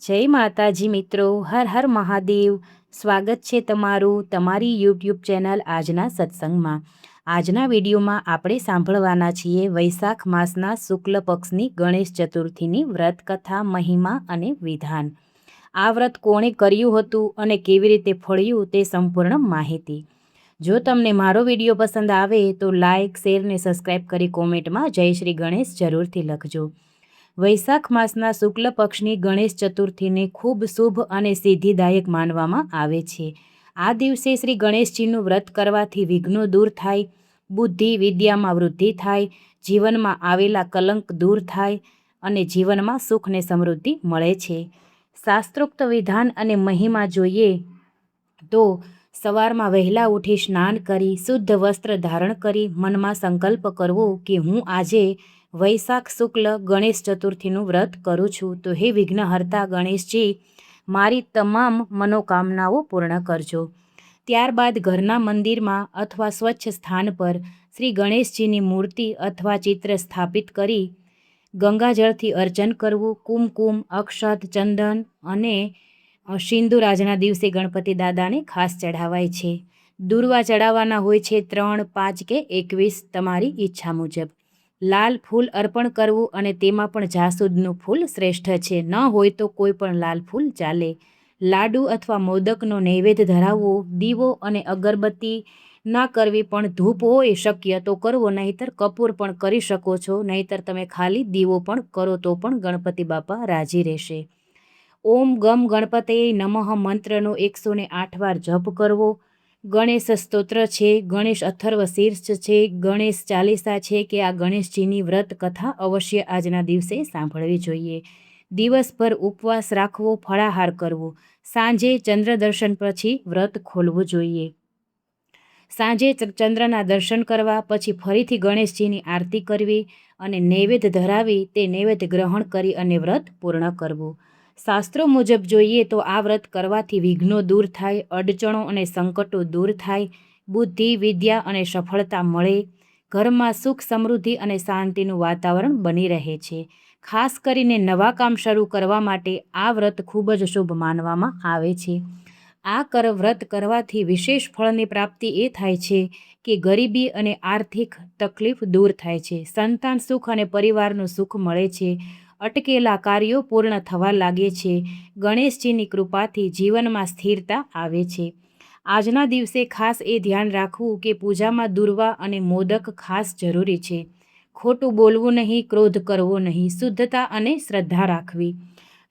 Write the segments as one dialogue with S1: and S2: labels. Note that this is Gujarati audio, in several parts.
S1: જય માતાજી મિત્રો, હર હર મહાદેવ। સ્વાગત છે તમારું તમારી યુટ્યુબ ચેનલ આજના સત્સંગમાં। આજના વિડીયોમાં આપણે સાંભળવાના છીએ વૈશાખ માસના શુક્લ પક્ષની ગણેશ ચતુર્થીની વ્રત કથા, મહિમા અને વિધાન। આ વ્રત કોણે કર્યું હતું અને કેવી રીતે ફળ્યું તે સંપૂર્ણ માહિતી। જો તમને મારો વિડીયો પસંદ આવે તો લાઇક, શેર ને સબસ્ક્રાઈબ કરી કોમેન્ટમાં જય શ્રી ગણેશ જરૂરથી લખજો। વૈશાખ માસના શુક્લ પક્ષની ગણેશ ચતુર્થીને ખૂબ શુભ અને સિદ્ધિદાયક માનવામાં આવે છે। આ દિવસે શ્રી ગણેશજીનું વ્રત કરવાથી વિઘ્નો દૂર થાય, બુદ્ધિ વિદ્યામાં વૃદ્ધિ થાય, જીવનમાં આવેલા કલંક દૂર થાય અને જીવનમાં સુખ ને સમૃદ્ધિ મળે છે। શાસ્ત્રોક્ત વિધાન અને મહિમા જોઈએ તો સવારમાં વહેલા ઉઠી સ્નાન કરી શુદ્ધ વસ્ત્ર ધારણ કરી મનમાં સંકલ્પ કરવો કે હું આજે વૈશાખ શુક્લ ગણેશ ચતુર્થીનું વ્રત કરું છું, તો હે વિઘ્નહર્તા ગણેશજી મારી તમામ મનોકામનાઓ પૂર્ણ કરજો। ત્યારબાદ ઘરના મંદિરમાં અથવા સ્વચ્છ સ્થાન પર શ્રી ગણેશજીની મૂર્તિ અથવા ચિત્ર સ્થાપિત કરી ગંગાજળથી અર્ચન કરવું। કુમકુમ, અક્ષત, ચંદન અને સિંદૂર આજના દિવસે ગણપતિ દાદાને ખાસ ચઢાવાય છે। દૂર્વા ચડાવવાના હોય છે 3, 5 કે 21 તમારી ઈચ્છા મુજબ। લાલ ફૂલ અર્પણ કરવું અને તેમાં પણ જાસૂદનું ફૂલ શ્રેષ્ઠ છે, ન હોય તો કોઈ પણ લાલ ફૂલ ચાલે। લાડુ અથવા મોદકનો નૈવેદ્ય ધરાવવો। દીવો અને અગરબત્તી ના કરવી પણ ધૂપ હોય શક્ય તો કરવો, નહીંતર કપૂર પણ કરી શકો છો, નહીંતર તમે ખાલી દીવો પણ કરો તો પણ ગણપતિ બાપા રાજી રહેશે। ઓમ ગમ ગણપતયે નમઃ મંત્રનો 108 વાર જપ કરવો। ગણેશ સ્તોત્ર છે, ગણેશ અથર્વ શીર્ષ છે, ગણેશ ચાલીસા છે કે આ ગણેશજીની વ્રત કથા અવશ્ય આજના દિવસે સાંભળવી જોઈએ। દિવસભર ઉપવાસ રાખવો, ફળાહાર કરવો। સાંજે ચંદ્ર દર્શન પછી વ્રત ખોલવું જોઈએ। સાંજે ચંદ્રના દર્શન કરવા પછી ફરીથી ગણેશજીની આરતી કરવી અને નૈવેદ્ય ધરાવી તે નૈવેદ્ય ગ્રહણ કરી અને વ્રત પૂર્ણ કરવું। શાસ્ત્રો મુજબ જોઈએ તો આ વ્રત કરવાથી વિઘ્નો દૂર થાય, અડચણો અને સંકટો દૂર થાય, બુદ્ધિ વિદ્યા અને સફળતા મળે, ઘરમાં સુખ સમૃદ્ધિ અને શાંતિનું વાતાવરણ બની રહે છે। ખાસ કરીને નવા કામ શરૂ કરવા માટે આ વ્રત ખૂબ જ શુભ માનવામાં આવે છે। આ વ્રત કરવાથી વિશેષ ફળની પ્રાપ્તિ એ થાય છે કે ગરીબી અને આર્થિક તકલીફ દૂર થાય છે, સંતાન સુખ અને પરિવારનું સુખ મળે છે, અટકેલા કાર્યો પૂર્ણ થવા લાગે છે, ગણેશજીની કૃપાથી જીવનમાં સ્થિરતા આવે છે। આજના દિવસે ખાસ એ ધ્યાન રાખવું કે પૂજામાં દૂર્વા અને મોદક ખાસ જરૂરી છે। ખોટું બોલવું નહીં, ક્રોધ કરવો નહીં, શુદ્ધતા અને શ્રદ્ધા રાખવી।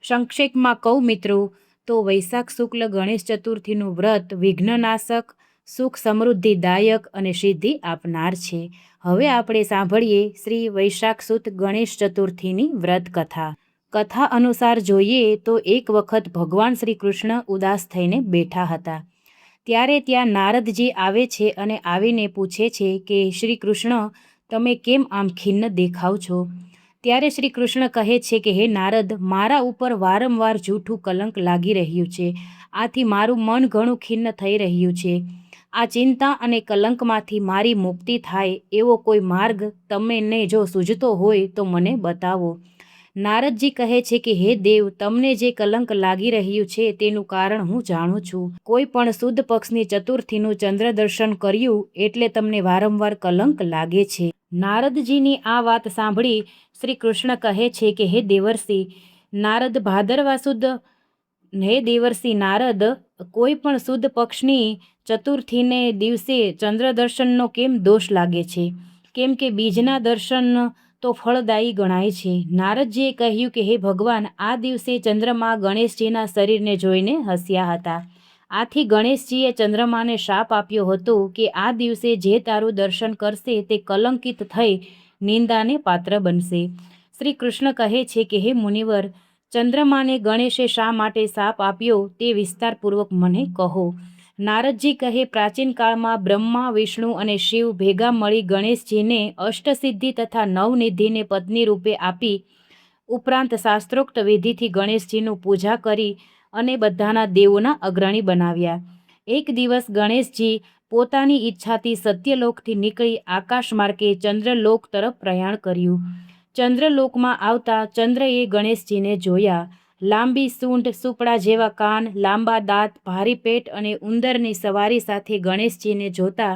S1: સંક્ષેપમાં કહું મિત્રો તો વૈશાખ શુક્લ ગણેશ ચતુર્થીનું વ્રત વિઘ્નનાશક, સુખ સમૃદ્ધિદાયક અને સિદ્ધિ આપનાર છે। હવે આપણે સાંભળીએ શ્રી વૈશાખ સુદ ગણેશ ચતુર્થીની વ્રત કથા। કથા અનુસાર જોઈએ તો એક વખત ભગવાન શ્રી કૃષ્ણ ઉદાસ થઈને બેઠા હતા। ત્યારે ત્યાં નારદજી આવે છે અને આવીને પૂછે છે કે શ્રી કૃષ્ણ તમે કેમ આમ ખિન્ન દેખાવ છો? ત્યારે શ્રી કૃષ્ણ કહે છે કે હે નારદ, મારા ઉપર વારંવાર જૂઠું કલંક લાગી રહ્યું છે, આથી મારું મન ઘણું ખિન્ન થઈ રહ્યું છે। આ ચિંતા અને કલંકમાંથી મારી મુક્તિ થાય એવો કોઈ માર્ગ તમને જો સૂઝતો હોય તો મને બતાવો। નારદજી કહે છે કે હે દેવ, તમને જે કલંક લાગી રહ્યું છે તેનું કારણ હું જાણું છું। કોઈ પણ સુદ પક્ષની ચતુર્થીનું ચંદ્ર દર્શન કર્યું એટલે તમને વારંવાર કલંક લાગે છે। નારદજીની આ વાત સાંભળી શ્રી કૃષ્ણ કહે છે કે હે દેવર્ષિ નારદ, ભાદરવા સુદ નારદ, કોઈ પણ સુદ પક્ષની ચતુર્થીને દિવસે ચંદ્ર દર્શનનો કેમ દોષ લાગે છે? કેમ કે બીજના દર્શન તો ફળદાયી ગણાય છે। નારદજીએ કહ્યું કે હે ભગવાન, આ દિવસે ચંદ્રમા ગણેશજીના શરીરને જોઈને હસ્યા હતા, આથી ગણેશજીએ ચંદ્રમાને શાપ આપ્યો હતો કે આ દિવસે જે તારું દર્શન કરશે તે કલંકિત થઈ નિંદાને પાત્ર બનશે। શ્રી કૃષ્ણ કહે છે કે હે મુનિવર, ચંદ્રમાને ગણેશે શા માટે શાપ આપ્યો તે વિસ્તારપૂર્વક મને કહો। નારદજી કહે, પ્રાચીન કાળમાં બ્રહ્મા, વિષ્ણુ અને શિવ ભેગા મળી ગણેશજીને અષ્ટસિદ્ધિ તથા નવનિધિને પત્ની રૂપે આપી ઉપરાંત શાસ્ત્રોક્ત વિધિથી ગણેશજીનું પૂજા કરી અને બધાના દેવોના અગ્રણી બનાવ્યા। એક દિવસ ગણેશજી પોતાની ઈચ્છાથી સત્યલોકથી નીકળી આકાશ માર્ગે ચંદ્રલોક તરફ પ્રયાણ કર્યું। ચંદ્રલોકમાં આવતા ચંદ્રએ ગણેશજીને જોયા લાંબી સૂંઢ, સુપડા જેવા કાન, લાંબા દાંત, ભારી પેટ અને ઉંદરની સવારી સાથે ગણેશજીને જોતા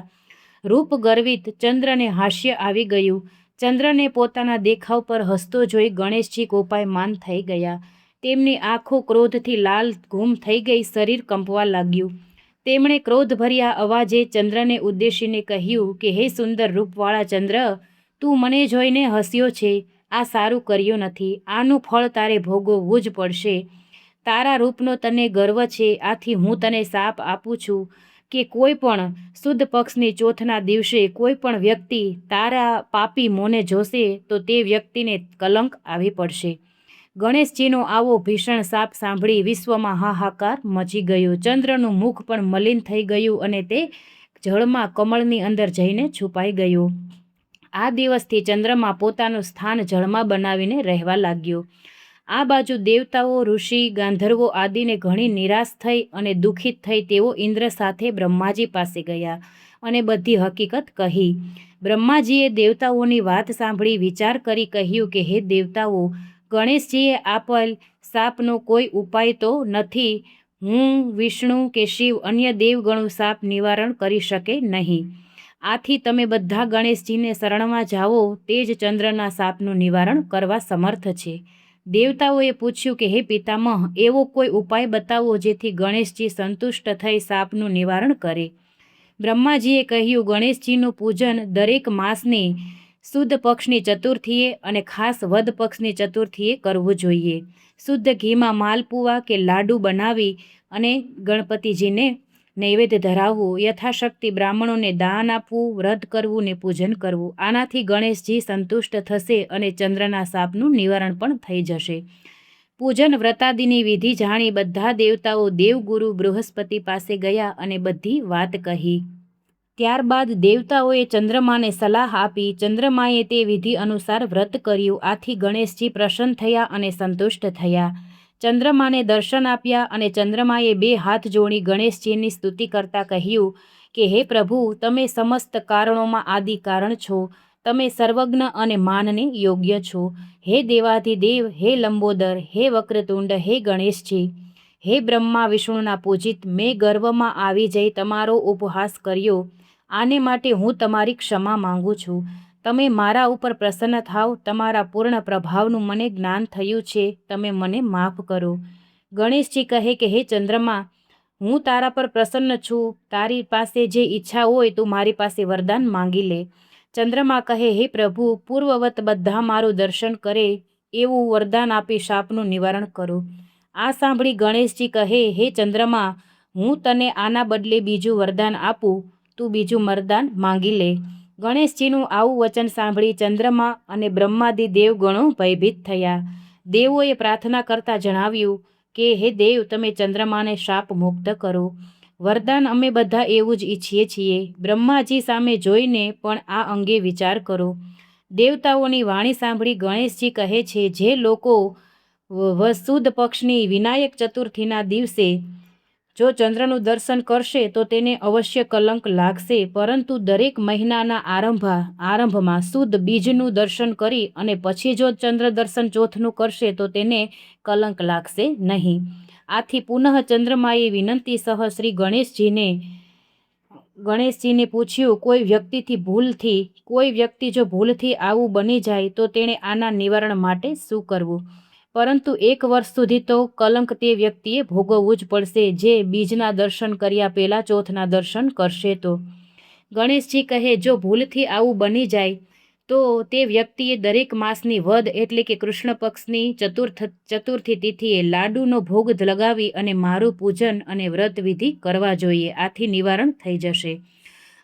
S1: રૂપ ગર્વિત ચંદ્રને હાસ્ય આવી ગયું. ચંદ્રને પોતાના દેખાવ પર હસતો જોઈ ગણેશજી કોપાયમાન થઈ ગયા. તેમની આંખો ક્રોધથી લાલ ઘૂમ થઈ ગઈ, શરીર કંપવા લાગ્યું. તેમણે ક્રોધભર્યા અવાજે ચંદ્રને ઉદ્દેશીને કહ્યું કે હે સુંદર રૂપવાળા ચંદ્ર, તું મને જોઈને હસ્યો છે. આ સારું કર્યું નથી. આનું ફળ તારે ભોગવવું જ પડશે. તારા રૂપનો તને ગર્વ છે, આથી હું તને શાપ આપું છું કે કોઈ પણ સુદ પક્ષની ચોથના દિવસે કોઈ પણ વ્યક્તિ તારા પાપી મોંને જોશે તો તે વ્યક્તિને કલંક આવી પડશે. ગણેશજીનો આવો ભીષણ શાપ સાંભળી વિશ્વમાં હાહાકાર મચી ગયો. ચંદ્રનું મુખ પણ મલિન થઈ ગયું અને તે જળમાં કમળની અંદર જઈને છુપાઈ ગયો. આ દિવસથી ચંદ્રમાં પોતાનું સ્થાન જળમાં બનાવીને રહેવા લાગ્યો. આ બાજુ દેવતાઓ, ઋષિ, ગાંધર્વો આદિને ઘણી નિરાશ થઈ અને દુઃખિત થઈ તેઓ ઇન્દ્ર સાથે બ્રહ્માજી પાસે ગયા અને બધી હકીકત કહી. બ્રહ્માજીએ દેવતાઓની વાત સાંભળી વિચાર કરી કહ્યું કે હે દેવતાઓ, ગણેશજીએ આપેલ શાપનો કોઈ ઉપાય તો નથી. હું, વિષ્ણુ કે શિવ અન્ય દેવગણો શાપ નિવારણ કરી શકે નહીં. આથી તમે બધા ગણેશજીને શરણમાં જાઓ, તે જ ચંદ્રના શાપનું નિવારણ કરવા સમર્થ છે. દેવતાઓએ પૂછ્યું કે હે પિતામહ, એવો કોઈ ઉપાય બતાવો જેથી ગણેશજી સંતુષ્ટ થઈ શાપનું નિવારણ કરે. બ્રહ્માજીએ કહ્યું, ગણેશજીનું પૂજન દરેક માસની શુદ્ધ પક્ષની ચતુર્થીએ અને ખાસ વદ પક્ષની ચતુર્થીએ કરવું જોઈએ. શુદ્ધ ઘીમાં માલપુઆ કે લાડુ બનાવી અને ગણપતિજીને નૈવેદ્ય ધરાવવું, યથાશક્તિ બ્રાહ્મણોને દાન આપવું, વ્રત કરવું ને પૂજન કરવું. આનાથી ગણેશજી સંતુષ્ટ થશે અને ચંદ્રના શાપનું નિવારણ પણ થઈ જશે. પૂજન વ્રતાદિની વિધિ જાણી બધા દેવતાઓ દેવગુરુ બૃહસ્પતિ પાસે ગયા અને બધી વાત કહી. ત્યારબાદ દેવતાઓએ ચંદ્રમાને સલાહ આપી. ચંદ્રમાએ તે વિધિ અનુસાર વ્રત કર્યું. આથી ગણેશજી પ્રસન્ન થયા અને સંતુષ્ટ થયા. ચંદ્રમાને દર્શન આપ્યા અને ચંદ્રમાએ 2 હાથ જોડી ગણેશજીની સ્તુતિ કરતા કહ્યું કે હે પ્રભુ, તમે સમસ્ત કારણોમાં આદિ કારણ છો. તમે સર્વજ્ઞ અને માનને યોગ્ય છો. હે દેવાધિદેવ, હે લંબોદર, હે વક્રતુંડ, હે ગણેશજી, હે બ્રહ્મા વિષ્ણુના પૂજિત, મેં ગર્વમાં આવી જઈ તમારો ઉપહાસ કર્યો. આને માટે હું તમારી ક્ષમા માંગુ છું. તમે મારા ઉપર પ્રસન્ન થાવ. તમારા પૂર્ણ પ્રભાવનું મને જ્ઞાન થયું છે. તમે મને માફ કરો. ગણેશજી કહે કે હે ચંદ્રમા, હું તારા પર પ્રસન્ન છું. તારી પાસે જે ઈચ્છા હોય તું મારી પાસે વરદાન માંગી લે. ચંદ્રમા કહે હે પ્રભુ, પૂર્વવત બધા મારું દર્શન કરે એવું વરદાન આપી શાપનું નિવારણ કરો. આ સાંભળી ગણેશજી કહે હે ચંદ્રમા, હું તને આના બદલે બીજું વરદાન આપું. તું બીજું વરદાન માંગી લે. ગણેશજીનું આવું વચન સાંભળી ચંદ્રમા અને બ્રહ્માદિ દેવગણો ભયભીત થયા. દેવોએ પ્રાર્થના કરતા જણાવ્યું કે હે દેવ, તમે ચંદ્રમાને શાપ મુક્ત કરો. વરદાન અમે બધા એવું જ ઈચ્છીએ છીએ. બ્રહ્માજી સામે જોઈને પણ આ અંગે વિચાર કરો. દેવતાઓની વાણી સાંભળી ગણેશજી કહે છે, જે લોકો સુદ પક્ષની વિનાયક ચતુર્થીના દિવસે જો ચંદ્રનું દર્શન કરશે તો તેને અવશ્ય કલંક લાગશે, પરંતુ દરેક મહિનાના આરંભમાં શુદ્ધ બીજનું દર્શન કરી અને પછી જો ચંદ્ર દર્શન ચોથનું કરશે તો તેને કલંક લાગશે નહીં. આથી પુનઃ ચંદ્રમાએ વિનંતી સહ શ્રી ગણેશજીને પૂછ્યું, કોઈ વ્યક્તિ જો ભૂલથી આવું બની જાય તો તેણે આના નિવારણ માટે શું કરવું? પરંતુ 1 વર્ષ સુધી તો કલંક તે વ્યક્તિએ ભોગવવું જ પડશે જે બીજના દર્શન કર્યા પહેલાં ચોથના દર્શન કરશે તો. ગણેશજી કહે, જો ભૂલથી આવું બની જાય તો તે વ્યક્તિએ દરેક માસની વદ એટલે કે કૃષ્ણ પક્ષની ચતુર્થી તિથિએ લાડુનો ભોગ લગાવી અને મારું પૂજન અને વ્રત વિધિ કરવા જોઈએ. આથી નિવારણ થઈ જશે.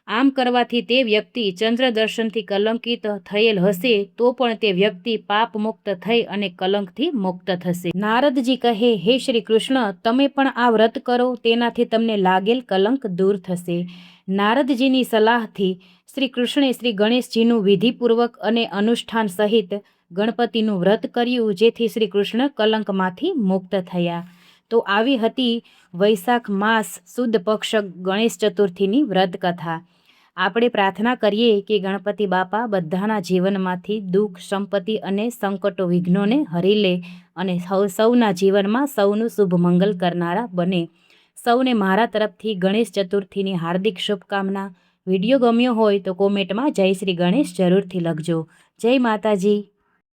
S1: આમ કરવાથી તે વ્યક્તિ ચંદ્ર દર્શનથી કલંકિત થયેલ હશે તો પણ તે વ્યક્તિ પાપ મુક્ત થઈ અને કલંકથી મુક્ત થશે. નારદજી કહે, હે શ્રી કૃષ્ણ, તમે પણ આ વ્રત કરો, તેનાથી તમને લાગેલ કલંક દૂર થશે. નારદજીની સલાહથી શ્રી કૃષ્ણે શ્રી ગણેશજીનું વિધિપૂર્વક અને અનુષ્ઠાન સહિત ગણપતિનું વ્રત કર્યું, જેથી શ્રી કૃષ્ણ કલંકમાંથી મુક્ત થયા. તો આવી હતી વૈશાખ માસ સુદ પક્ષ ગણેશ ચતુર્થીની વ્રત કથા. આપણે પ્રાર્થના કરીએ કે ગણપતિ બાપા બધાના જીવનમાંથી દુઃખ, સંપત્તિ અને સંકટો, વિઘ્નોને હરી લે અને સૌના જીવનમાં સૌનું શુભ મંગલ કરનારા બને. સૌને મારા તરફથી ગણેશ ચતુર્થીની હાર્દિક શુભકામના. વિડીયો ગમ્યો હોય તો કોમેન્ટમાં જય શ્રી ગણેશ જરૂરથી લખજો. જય માતાજી.